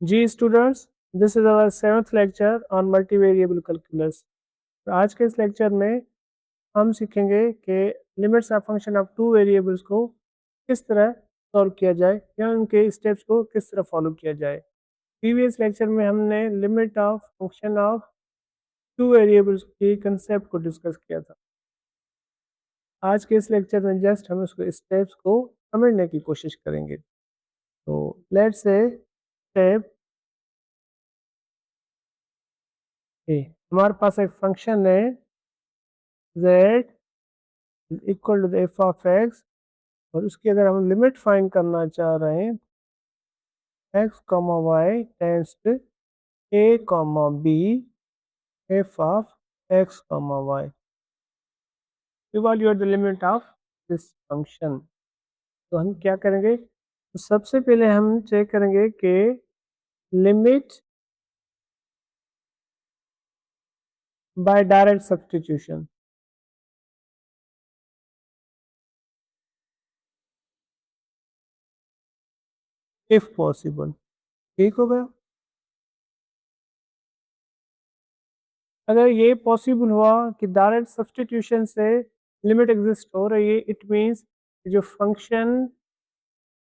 Ji students, this is our seventh lecture on multivariable calculus. तो आज के इस लेक्चर में हम सीखेंगे कि limits of function of two variables को किस तरह सॉल्व किया जाए या उनके स्टेप्स को किस तरह फॉलो किया जाए। प्रीवियस लेक्चर में हमने limit of function of two variables की कंसेप्ट को डिस्कस किया था। आज के इस लेक्चर में जस्ट हम उसको स्टेप्स को समझने की कोशिश करेंगे। तो लेट्स से स्टेप ए, हमारे पास एक फंक्शन है z equal to F of X और उसकी अगर हम लिमिट फाइंड करना चाह रहे हैं X comma Y tends to A comma B F of X comma Y evaluate the limit of this function. तो हम क्या करेंगे, तो सबसे पहले हम चेक करेंगे कि limit by direct substitution if possible. ठीक हो गया। अगर ये पॉसिबल हुआ कि डायरेक्ट सब्स्टिट्यूशन से लिमिट एग्जिस्ट हो रही है, इट मीन्स जो फंक्शन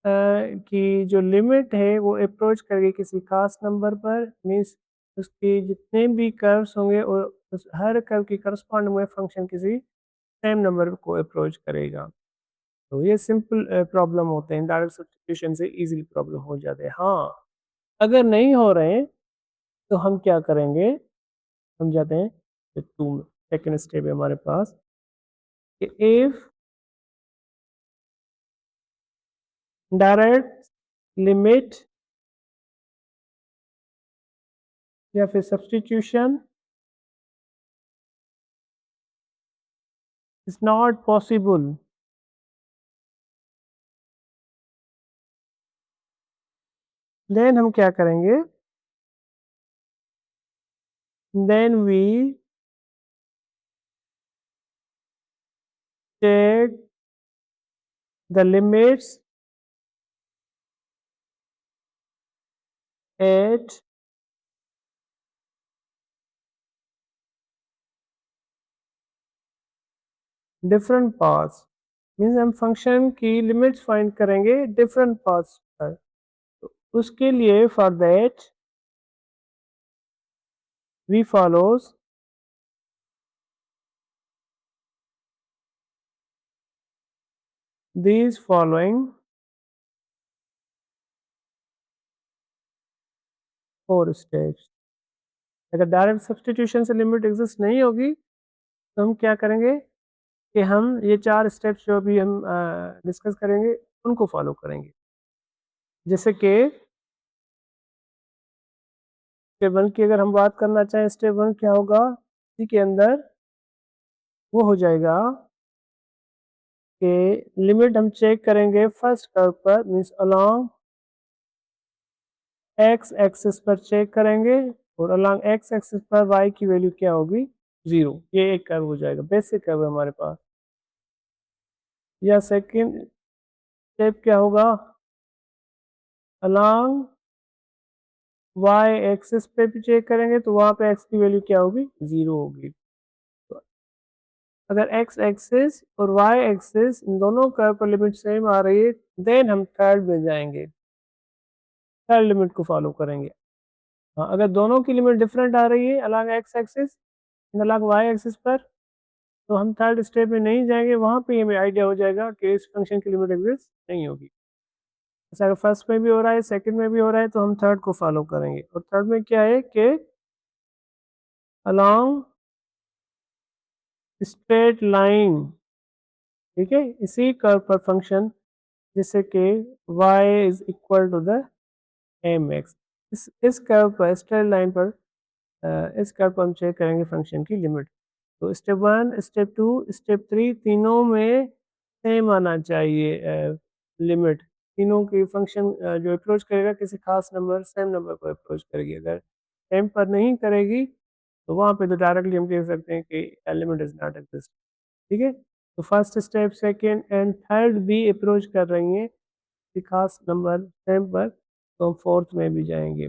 की जो लिमिट है वो अप्रोच करेगी किसी खास नंबर पर, मीन्स उसकी जितने भी कर्व्स होंगे और उस हर कर्व की करस्पॉन्डिंग में फंक्शन किसी सेम नंबर को अप्रोच करेगा। तो ये सिंपल प्रॉब्लम होते हैं, डायरेक्ट सब्स्टिट्यूशन से इजीली प्रॉब्लम हो जाते हैं। हाँ, अगर नहीं हो रहे हैं तो हम क्या करेंगे, हम जाते हैं टू सेकेंड स्टेप है हमारे पास कि इफ डायरेक्ट लिमिट या फिर substitution is not possible, then हम क्या करेंगे, then we take the limits at different paths, means हम फंक्शन की लिमिट्स फाइंड करेंगे डिफरेंट पाथ्स पर। तो उसके लिए for that we follows these following four steps. अगर डायरेक्ट सब्स्टिट्यूशन से लिमिट एग्जिस्ट नहीं होगी तो हम क्या करेंगे कि हम ये चार स्टेप्स जो अभी हम डिस्कस करेंगे उनको फॉलो करेंगे। जैसे कि स्टेप वन की अगर हम बात करना चाहें, स्टेप वन क्या होगा, इसी के अंदर वो हो जाएगा कि लिमिट हम चेक करेंगे फर्स्ट कर्व पर, मीन्स अलोंग एक्स एक्सिस पर चेक करेंगे और अलोंग एक्स एक्सिस पर वाई की वैल्यू क्या होगी, 0। ये एक कर्व हो जाएगा, बेसिक कर्व है हमारे पास। या सेकंड स्टेप क्या होगा, अलोंग वाई एक्सिस पे भी चेक करेंगे तो वहां पे एक्स की वैल्यू क्या होगी, 0 होगी। तो अगर एक्स एक्सिस और वाई एक्सिस इन दोनों कर्व पर लिमिट सेम आ रही है, देन हम थर्ड में जाएंगे, थर्ड लिमिट को फॉलो करेंगे। हाँ, अगर दोनों की लिमिट डिफरेंट आ रही है along X axis and along Y axis पर, तो हम थर्ड स्टेप में नहीं जाएंगे, वहां पे हमें आइडिया हो जाएगा कि इस फंक्शन की लिमिट एग्जिस्ट नहीं होगी। जैसे अगर फर्स्ट में भी हो रहा है सेकंड में भी हो रहा है तो हम थर्ड को फॉलो करेंगे। और थर्ड में क्या है कि अलॉन्ग स्ट्रेट लाइन, ठीक है, इसी कर्व पर फंक्शन जैसे कि y is equal to the M X, इस कर्व पर स्ट्रेट लाइन पर इस कर्व पर हम चेक करेंगे फंक्शन की लिमिट। तो step one step two step three तीनों में सेम आना चाहिए लिमिट। तीनों की फंक्शन जो अप्रोच करेगा किसी खास नंबर सेम नंबर को अप्रोच करेगी। अगर सेम पर नहीं करेगी तो वहाँ पे तो डायरेक्टली हम कह सकते हैं कि लिमिट इज नॉट एग्जिस्ट। ठीक है, तो first step second and third भी अप्रोच कर रही हैं किसी खास नंबर सेम पर, तो हम फोर्थ में भी जाएंगे।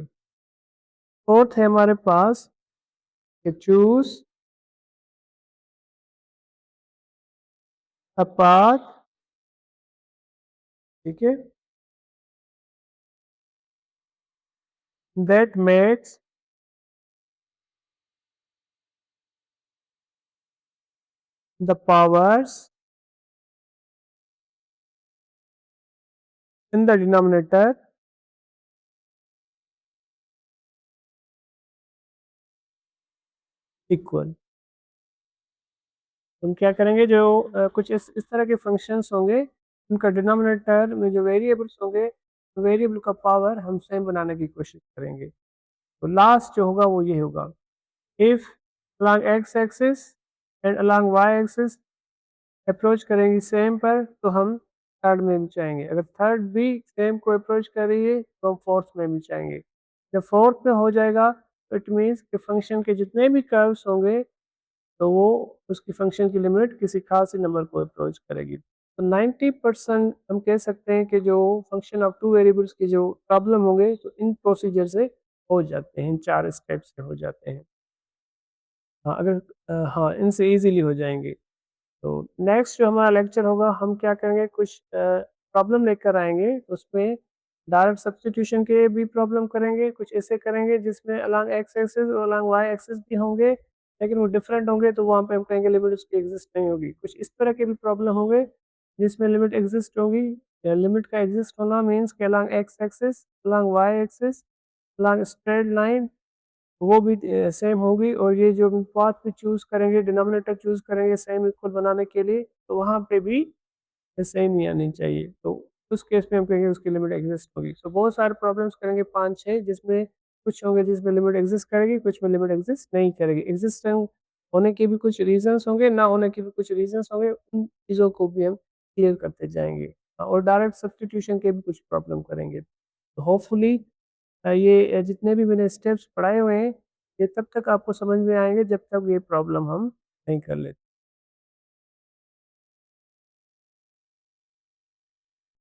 फोर्थ है हमारे पास कि चूज अ पाथ, ठीक है, that makes the powers in the denominator equal. हम क्या करेंगे, जो कुछ इस तरह के फंक्शंस होंगे, उनका डिनोमिनेटर में जो वेरिएबल्स होंगे, वेरिएबल का पावर हम सेम बनाने की कोशिश करेंगे। तो लास्ट जो होगा वो ये होगा, if along x axis and along y axis approach करेंगी सेम पर, तो हम थर्ड में भी चाहेंगे। अगर थर्ड भी सेम को अप्रोच कर रही है तो हम फोर्थ में भी चाहेंगे। जब फोर्थ में हो जाएगा तो इट मीन्स कि फंक्शन के जितने भी कर्व्स होंगे, तो वो उसकी फंक्शन की लिमिट किसी खास ही नंबर को अप्रोच करेगी। तो 90% हम कह सकते हैं कि जो फंक्शन ऑफ टू वेरिएबल्स की जो प्रॉब्लम होंगे, तो इन प्रोसीजर से हो जाते हैं, इन 4 स्टेप से हो जाते हैं। हाँ, अगर हाँ, इनसे ईज़िली हो जाएँगे। तो नेक्स्ट जो हमारा लेक्चर होगा, हम क्या करेंगे, कुछ प्रॉब्लम लेकर आएँगे, उसमें डायरेक्ट सब्स्टिट्यूशन के भी प्रॉब्लम करेंगे, कुछ ऐसे करेंगे जिसमें अलोंग एक्स एक्सिस और अलोंग वाई एक्सिस भी होंगे, लेकिन वो डिफरेंट होंगे, तो वहाँ पे हम कहेंगे लिमिट उसकी एग्जिस्ट नहीं होगी। कुछ इस तरह के भी प्रॉब्लम होंगे जिसमें लिमिट एग्जिस्ट होगी। लिमिट का एग्जिस्ट होना मीन्स कि along X axis, along Y axis, along straight line वो भी सेम होगी, और ये जो पाथ भी चूज़ करेंगे, डिनोमिनेटर चूज़ करेंगे सेम इक्वल बनाने के लिए, तो वहाँ पे भी सेम ही आनी चाहिए। तो उस केस में हम कहेंगे उसकी लिमिट एग्जिस्ट होगी। सो बहुत सारे प्रॉब्लम्स करेंगे 5-6, जिसमें कुछ होंगे जिसमें लिमिट एग्जिस्ट करेगी, कुछ में लिमिट एग्जिस्ट नहीं करेगी। एग्जिस्टेंस होने के भी कुछ रीज़न्स होंगे, ना होने के भी कुछ रीज़न्स होंगे, उन चीज़ों को भी हम क्लियर करते जाएँगे। और डायरेक्ट सब्स्टिट्यूशन के भी कुछ प्रॉब्लम करेंगे। तो होपफुली ये जितने भी मैंने स्टेप्स पढ़ाए हुए हैं, ये तब तक आपको समझ में आएँगे जब तक ये प्रॉब्लम हम नहीं कर लेते।